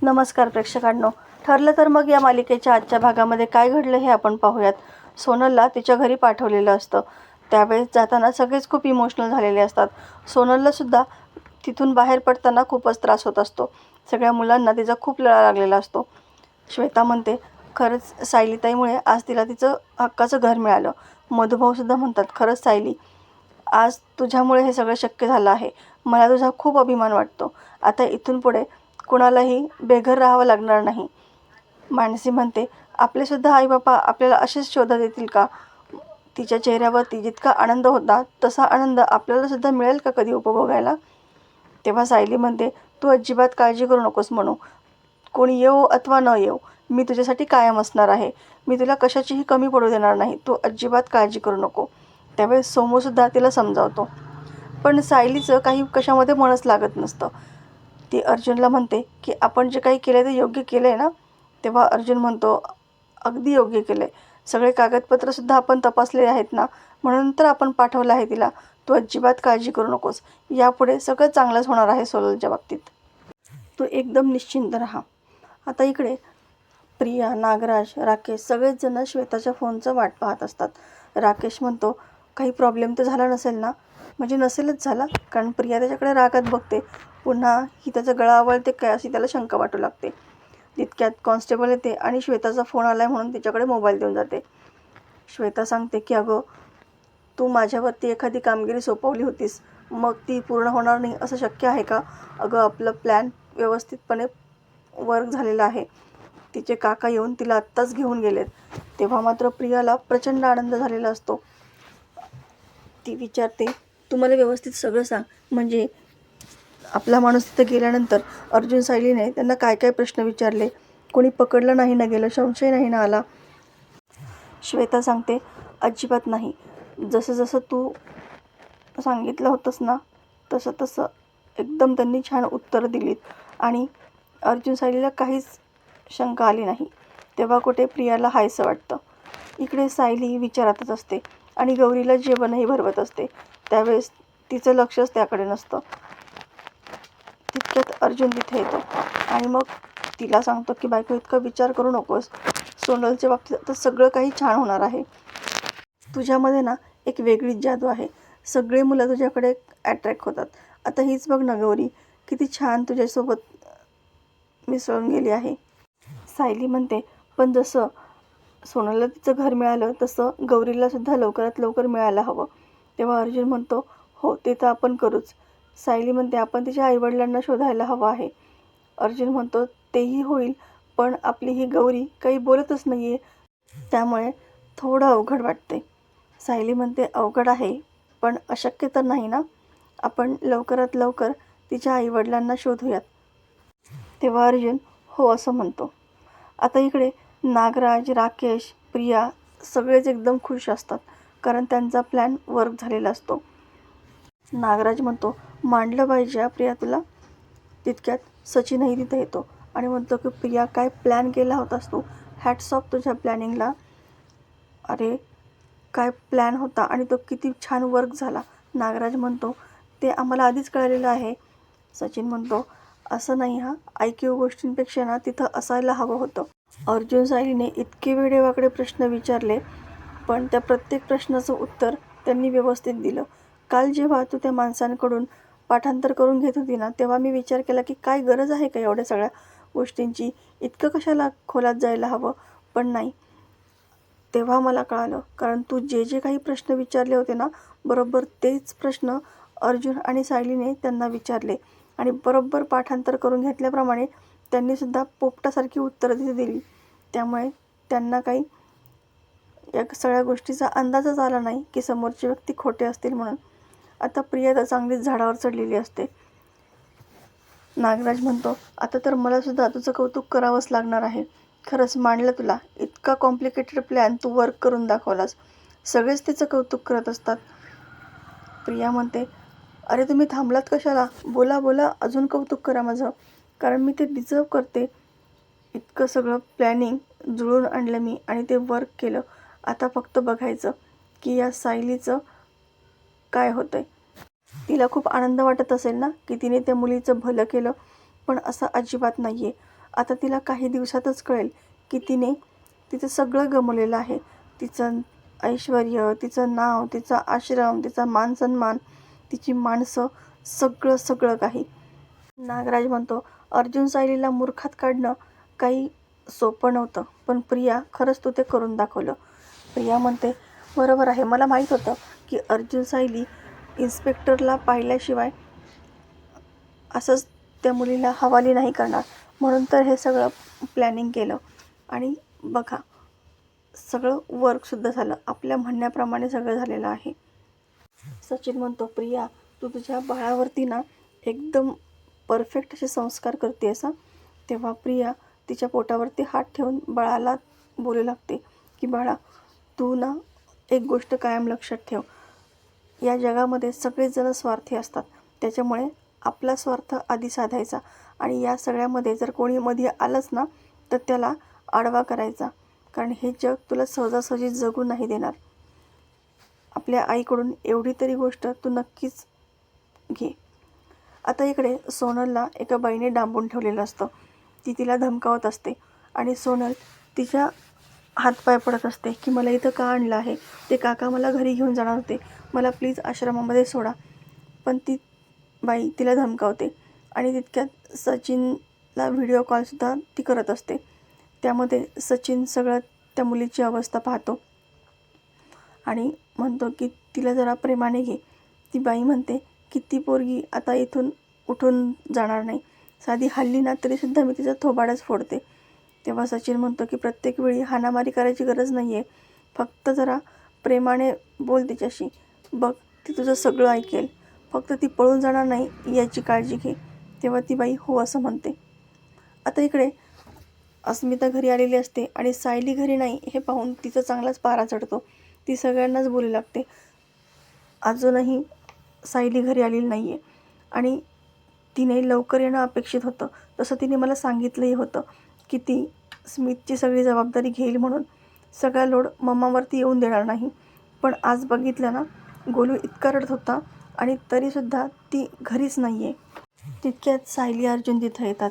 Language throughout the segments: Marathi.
नमस्कार प्रेक्षकांनो. ठरलं तर मग या मालिकेच्या आजच्या भागामध्ये काय घडलं हे आपण पाहूयात. सोनलला तिच्या घरी पाठवलेलं असतं. त्यावेळेस जाताना सगळेच खूप इमोशनल झालेले असतात. सोनलला सुद्धा तिथून बाहेर पडताना खूपच त्रास होत असतो. सगळ्या मुलांना तिचा खूप लळा लागलेला असतो. श्वेता म्हणते, खरंच सायलीताईमुळे आज तिला तिचं हक्काचं घर मिळालं. मधुभाऊसुद्धा म्हणतात, खरंच सायली, आज तुझ्यामुळे हे सगळं शक्य झालं आहे. मला तुझा खूप अभिमान वाटतो. आता इथून पुढे कुणालाही बेघर राहावं लागणार नाही. मानसी म्हणते, आपलेसुद्धा आईबापा आपल्याला असेच शोधा देतील का? तिच्या चेहऱ्यावरती जितका आनंद होता तसा आनंद आपल्यालासुद्धा मिळेल का कधी उपभोगायला? तेव्हा सायली म्हणते, तू अजिबात काळजी करू नकोस म्हणू. कोणी येवो अथवा न येवो, मी तुझ्यासाठी कायम असणार आहे. मी तुला कशाचीही कमी पडू देणार नाही. तू अजिबात काळजी करू नको. त्यावेळेस सोमूसुद्धा तिला समजावतो. पण सायलीचं काही कशामध्ये मनच लागत नसतं. ती अर्जुनला म्हणते की आपण जे काही केलं ते योग्य केलं आहे ना? तेव्हा अर्जुन म्हणतो, अगदी योग्य केलं आहे. सगळे कागदपत्रंसुद्धा आपण तपासले आहेत ना, म्हणून तर आपण पाठवलं आहे तिला. तू अजिबात काळजी करू नकोस. यापुढे सगळं चांगलंच होणार आहे सोनलच्या बाबतीत. तू एकदम निश्चिंत राहा. आता इकडे प्रिया, नागराज, राकेश सगळेच जण श्वेताच्या फोनचं वाट पाहत असतात. राकेश म्हणतो, काही प्रॉब्लेम तर झाला नसेल ना? म्हणजे नसेलच झाला, कारण प्रिया त्याच्याकडे रागात बघते. पुन्हा ही त्याचा गळा आवळते काय अशी त्याला शंका वाटू लागते. तितक्यात कॉन्स्टेबल येते आणि श्वेताचा फोन आलाय म्हणून तिच्याकडे मोबाईल देऊन जाते. श्वेता सांगते की अगं, तू माझ्यावरती एखादी कामगिरी सोपवली होतीस, मग ती पूर्ण होणार नाही असं शक्य आहे का? अगं, आपलं प्लॅन व्यवस्थितपणे वर्क झालेला आहे. तिचे काका येऊन तिला आत्ताच घेऊन गेलेत. तेव्हा मात्र प्रियाला प्रचंड आनंद झालेला असतो. ती विचारते, तू मला व्यवस्थित सगळं सांग. म्हणजे आपला माणूस तिथं गेल्यानंतर अर्जुन सायलीने त्यांना काय काय प्रश्न विचारले, कोणी पकडलं नाही ना गेलं, संशय नाही ना आला? श्वेता सांगते, अजिबात नाही. जसं जसं तू सांगितलं होतंस ना तसं तसं एकदम त्यांनी छान उत्तरं दिलीत आणि अर्जुन सायलीला काहीच शंका आली नाही. तेव्हा कुठे प्रियाला हायसं वाटतं. इकडे सायली विचारातच असते आणि गौरीला जेवणही भरवत असते. त्यावेळेस तिचं लक्षच त्याकडे नसतं. तितक्यात अर्जुन तिथे येतो आणि मग तिला सांगतो की बायको, इतका विचार करू नकोस. सोनलच्या बाबतीत आता सगळं काही छान होणार आहे. तुझ्यामध्ये ना एक वेगळीच जादू आहे. सगळे मुलं तुझ्याकडे अट्रॅक्ट होतात. आता हीच बघ ना गौरी, किती छान तुझ्यासोबत मिसळून गेली आहे. सायली म्हणते, पण जसं सोनलला तिचं घर मिळालं तसं गौरीलासुद्धा लवकरात लवकर मिळायला हवं. तेव्हा अर्जुन म्हणतो, हो ते तर आपण करूच. सायली म्हणते, आपण तिच्या आईवडिलांना शोधायला हवं आहे. अर्जुन म्हणतो, तेही होईल, पण आपली ही गौरी काही बोलतच नाही आहे, त्यामुळे थोडं अवघड वाटते. सायली म्हणते, अवघड आहे पण अशक्य तर नाही ना? आपण लवकरात लवकर तिच्या आईवडिलांना शोधूयात. तेव्हा अर्जुन हो असं म्हणतो. आता इकडे नागराज, राकेश, प्रिया सगळेच एकदम खुश असतात, कारण त्यांचा प्लॅन वर्क झालेला असतो. नागराज म्हणतो, मांडलं पाहिजे प्रिया तुला. तितक्यात सचिनही तिथे येतो आणि म्हणतो की प्रिया, काय प्लॅन केला होतास तू. हॅट्स ऑफ तुझ्या प्लॅनिंगला. अरे, काय प्लॅन होता आणि तो किती छान वर्क झाला. नागराज म्हणतो, ते आम्हाला आधीच कळलेलं आहे. सचिन म्हणतो, असं नाही हा, IQ गोष्टींपेक्षा ना तिथं असायला हवं होतं. अर्जुन सायलीने इतके वेडेवाकडे प्रश्न विचारले, पण त्या प्रत्येक प्रश्नाचं उत्तर त्यांनी व्यवस्थित दिलं. काल जेव्हा तू त्या माणसांकडून पाठांतर करून घेत होती ना, तेव्हा मी विचार केला की काय गरज आहे का एवढ्या सगळ्या गोष्टींची, इतकं कशाला खोलात जायला हवं. पण नाही, तेव्हा मला कळालं, कारण तू जे जे काही प्रश्न विचारले होते ना, बरोबर तेच प्रश्न अर्जुन आणि सायलीने त्यांना विचारले आणि बरोबर पाठांतर करून घेतल्याप्रमाणे त्यांनीसुद्धा पोपटासारखी उत्तरं तिथे दिली. त्यामुळे त्यांना काही या सगळ्या गोष्टीचा अंदाजच आला नाही की समोरची व्यक्ती खोटे असतील म्हणून. आता प्रिया तर चांगलीच झाडावर चढलेली असते. नागराज म्हणतो, आता तर मलासुद्धा तुझं कौतुक करावंच लागणार आहे. खरंच मांडलं तुला. इतका कॉम्प्लिकेटेड प्लॅन तू वर्क करून दाखवलास. सगळेच तिचं कौतुक करत असतात. प्रिया म्हणते, अरे तुम्ही थांबलात कशाला? बोला बोला, अजून कौतुक करा माझं, कारण मी ते डिझर्व करते. इतकं सगळं प्लॅनिंग जुळून आणलं मी आणि ते वर्क केलं. आता फक्त बघायचं की या सायलीचं काय होतं आहे. तिला खूप आनंद वाटत असेल ना की तिने त्या मुलीचं भलं केलं, पण असं अजिबात नाही आहे. आता तिला काही दिवसातच कळेल की तिने तिचं सगळं गमावलेलं आहे. तिचं ऐश्वर्य, तिचं नाव, तिचा आश्रम, तिचा मानसन्मान, तिची माणसं, सगळं सगळं काही. नागराज म्हणतो, अर्जुन सायलीला मूर्खात काढणं काही सोपं नव्हतं, पण प्रिया खरंच तू ते करून दाखवलं. प्रिया म्हणते, बरोबर आहे, मला माहीत होतं की अर्जुन सायली इन्स्पेक्टरला पाहिल्याशिवाय असंच त्या मुलीला हवाली नाही करणार, म्हणून तर हे सगळं प्लॅनिंग केलं. आणि बघा, सगळं वर्कसुद्धा झालं, आपल्या म्हणण्याप्रमाणे सगळं झालेलं आहे. सचिन म्हणतो, प्रिया तू तुझ्या बाळावरती ना एकदम परफेक्ट असे संस्कार करते असा. तेव्हा प्रिया तिच्या पोटावरती हात ठेवून बाळाला बोलू लागते की बाळा, तू ना एक गोष्ट कायम लक्षात ठेव, या जगामध्ये सगळेच जण स्वार्थी असतात, त्याच्यामुळे आपला स्वार्थ आधी साधायचा आणि या सगळ्यामध्ये जर कोणी मध्ये आलंच ना तर त्याला आडवा करायचा, कारण हे जग तुला सहजासहजी जगू नाही देणार. आपल्या आईकडून एवढी तरी गोष्ट तू नक्कीच घे. आता इकडे सोनलला एका बाईने डांबून ठेवलेलं असतं. ती तिला धमकावत असते आणि सोनल तिच्या हातपाय पडत असते की मला इथं का आणलं आहे, ते काका मला घरी घेऊन जाणार होते, मला प्लीज आश्रमामध्ये सोडा. पण ती बाई तिला धमकावते आणि तितक्यात सचिनला व्हिडिओ कॉलसुद्धा ती करत असते. त्यामध्ये सचिन सगळं त्या मुलीची अवस्था पाहतो आणि म्हणतो की तिला जरा प्रेमाने घे. ती बाई म्हणते की ती पोरगी आता इथून उठून जाणार नाही, साधी हल्ली ना तरीसुद्धा मी तिचा थोबाडच फोडते. तेव्हा सचिन म्हणतो की प्रत्येक वेळी हाणामारी करायची गरज नाही आहे, फक्त जरा प्रेमाने बोल तिच्याशी, बघ ती तुझं सगळं ऐकेल, फक्त ती पळून जाणार नाही याची काळजी घे. तेव्हा ती बाई हो असं म्हणते. आता इकडे अस्मिता घरी आलेली असते आणि सायली घरी नाही हे पाहून तिचा चांगलाच पारा चढतो. ती सगळ्यांनाच बोलू लागते, अजूनही सायली घरी आलेली नाही आहे आणि तिने लवकर येणं अपेक्षित होतं. तसं तिने मला सांगितलंही होतं की ती स्मितची सगळी जबाबदारी घेईल म्हणून, सगळा लोड मम्मावरती येऊन देणार नाही. पण आज बघितलं ना, गोलू इतका रडत होता आणि तरीसुद्धा ती घरीच नाही आहे. तितक्यात सायली अर्जुन तिथं येतात.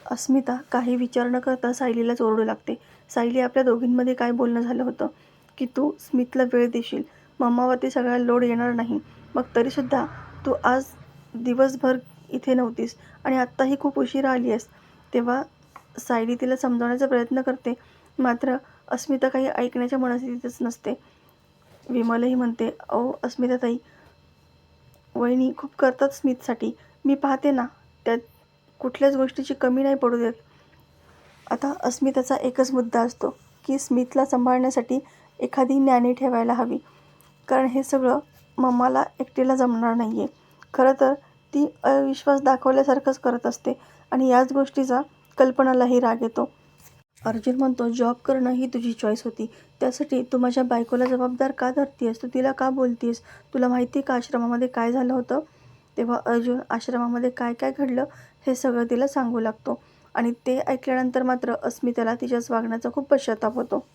अस्मिता काही विचार न करता सायलीलाच ओरडू लागते, सायली आपल्या दोघींमध्ये काय बोलणं झालं होतं की तू स्मितला वेळ देशील, मम्मावरती सगळा लोड येणार नाही, मग तरीसुद्धा तू आज दिवसभर इथे नव्हतीस आणि आत्ताही खूप उशिरा आली आहेस. तेव्हा सायली तिला समजावण्याचा प्रयत्न करते, मात्र अस्मिता काही ऐकण्याच्या मनस्थितीतच नसते. विमलही म्हणते, अहो अस्मिताताई, वहिनी खूप करतात स्मितसाठी, मी पाहते ना, त्यात कुठल्याच गोष्टीची कमी नाही पडू देत. आता अस्मिताचा एकच मुद्दा असतो की स्मितला सांभाळण्यासाठी एखादी नॅनी ठेवायला हवी, कारण हे सगळं मम्माला एकटीला जमणार नाही आहे. खरं तर ती अविश्वास दाखवल्यासारखंच करत असते आणि याच गोष्टीचा कल्पनालाही राग येतो. अर्जुन म्हणतो, जॉब करणं ही तुझी चॉईस होती, त्यासाठी तू माझ्या बायकोला जबाबदार का धरतीयस, तू तिला का बोलतीयस, तुला माहिती आहे का आश्रमामध्ये काय झालं होतं. तेव्हा अर्जुन आश्रमामध्ये काय काय घडलं हे सगळं तिला सांगू लागतो आणि ते ऐकल्यानंतर मात्र अस्मिताला तिच्याच वागण्याचा खूप पश्चाताप होतो.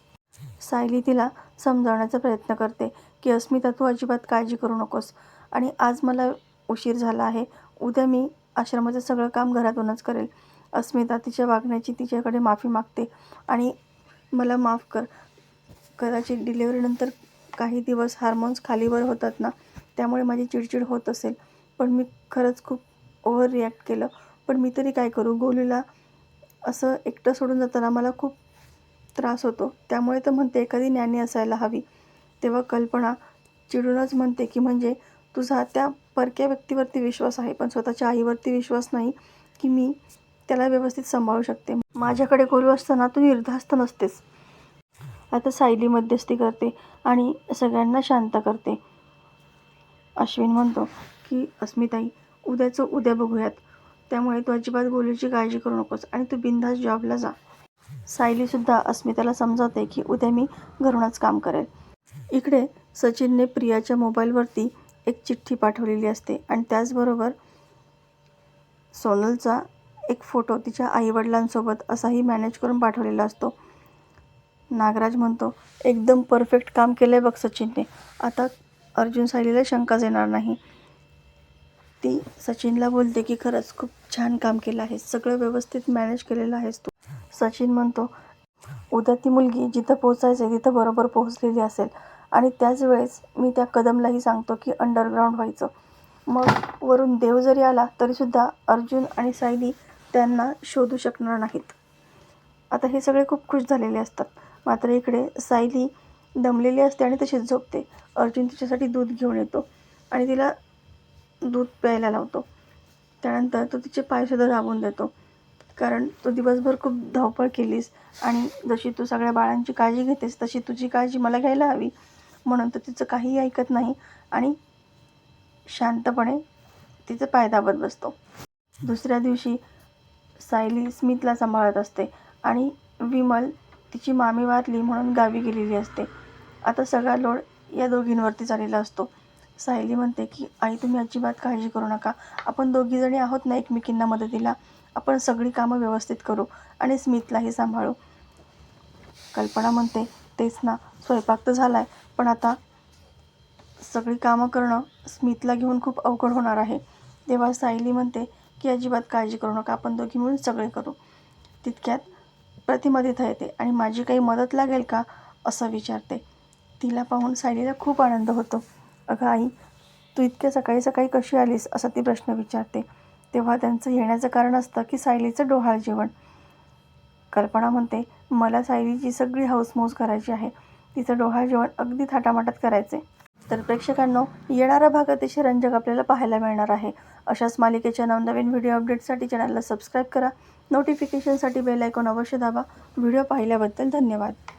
सायली तिला समजावण्याचा प्रयत्न करते की अस्मिता तू अजिबात काळजी करू नकोस आणि आज मला उशीर झाला आहे, उद्या मी आश्रमाचं सगळं काम घरातूनच करेल. अस्मिता तिच्या वागण्याची तिच्याकडे माफी मागते आणि मला माफ कर, कदाचित डिलिव्हरीनंतर काही दिवस हार्मोन्स खालीवर होतात ना, त्यामुळे माझी चिडचिड होत असेल, पण मी खरंच खूप ओव्हर रिॲक्ट केलं, पण मी तरी काय करू, गोलूला असं एकटं सोडून जाताना मला खूप त्रास होतो, त्यामुळे तर म्हणते एखादी नॅनी असायला हवी. तेव्हा कल्पना चिडूनच म्हणते की म्हणजे तुझा त्या परक्या व्यक्तीवरती विश्वास आहे, पण स्वतःच्या आईवरती विश्वास नाही की मी त्याला व्यवस्थित सांभाळू शकते. माझ्याकडे गोलू असताना तू निर्धास्त नसतेस. आता सायली मध्यस्थी करते आणि सगळ्यांना शांत करते. अश्विन म्हणतो की अस्मिताई, उद्याचं उद्या बघूयात, त्यामुळे तू अजिबात गोलूची काळजी करू नकोस आणि तू बिनधास्त जॉबला जा. सायलीसुद्धा अस्मिताला समजावते की उद्या मी घरूनच काम करेल. इकडे सचिनने प्रियाच्या मोबाईलवरती एक चिठ्ठी पाठवलेली असते आणि त्याचबरोबर सोनलचा एक फोटो तिच्या आईवडिलांसोबत असाही मॅनेज करून पाठवलेला असतो. नागराज म्हणतो, एकदम परफेक्ट काम केलं आहे बघ सचिनने, आता अर्जुन सायलीला शंकाच येणार नाही. ती सचिनला बोलते की खरंच खूप छान काम केलं आहेस, सगळं व्यवस्थित मॅनेज केलेलं आहेस तू. सचिन म्हणतो, उद्या ती मुलगी जिथं पोचायचं आहे तिथं बरोबर पोहोचलेली असेल आणि त्याच वेळेस मी त्या कदमलाही सांगतो की अंडरग्राऊंड व्हायचं. मग वरून देव जरी आला तरीसुद्धा अर्जुन आणि सायली त्यांना शोधू शकणार नाहीत. आता हे सगळे खूप खुश झालेले असतात. मात्र इकडे सायली दमलेली असते आणि तशीच झोपते. अर्जुन तिच्यासाठी दूध घेऊन येतो आणि तिला दूध प्यायला लावतो. त्यानंतर तो तिचे पायसुद्धा दाबून देतो, कारण तू दिवसभर खूप धावपळ केलीस आणि जशी तू सगळ्या बाळांची काळजी घेतेस तशी तुझी काळजी मला घ्यायला हवी. म्हणून तो तिचं काहीही ऐकत नाही आणि शांतपणे तिचे पाय दाबत बसतो. दुसऱ्या दिवशी सायली स्मितला सांभाळत असते आणि विमल तिची मामी वारली म्हणून गावी गेलेली असते. आता सगळा लोड या दोघींवरती आलेला असतो. सायली म्हणते की आई, तुम्ही अजिबात काळजी करू नका, आपण दोघीजणी आहोत ना एकमेकींना मदतीला, आपण सगळी कामं व्यवस्थित करू आणि स्मितलाही सांभाळू. कल्पना म्हणते, तेच ना, स्वयंपाक तर झाला आहे, पण आता सगळी कामं करणं स्मितला घेऊन खूप अवघड होणार आहे. तेव्हा सायली म्हणते की अजिबात काळजी करू नका, आपण दोघी मिळून सगळे करू. तितक्यात प्रतिमा तिथं येते आणि माझी काही मदत लागेल का असं विचारते. तिला पाहून सायलीला खूप आनंद होतो. अगं आई, तू इतक्या सकाळी सकाळी कशी आलीस असा ती प्रश्न विचारते. तेव्हा त्यांचं येण्याचं कारण असतं की सायलीचं डोहाळ जेवण. कल्पना म्हणते, मला सायलीची सगळी हौसमौज करायची आहे, तिचं डोहाळ जेवण अगदी थाटामाटात करायचे. तर प्रेक्षकांनो, येणारा भाग अतिशय रंजक आपल्याला पाहायला मिळणार आहे. अशाच मालिकेच्या नवनवीन व्हिडिओ अपडेटसाठी चॅनलला सबस्क्राईब करा. नोटिफिकेशनसाठी बेल आयकॉन अवश्य दाबा. व्हिडिओ पाहिल्याबद्दल धन्यवाद.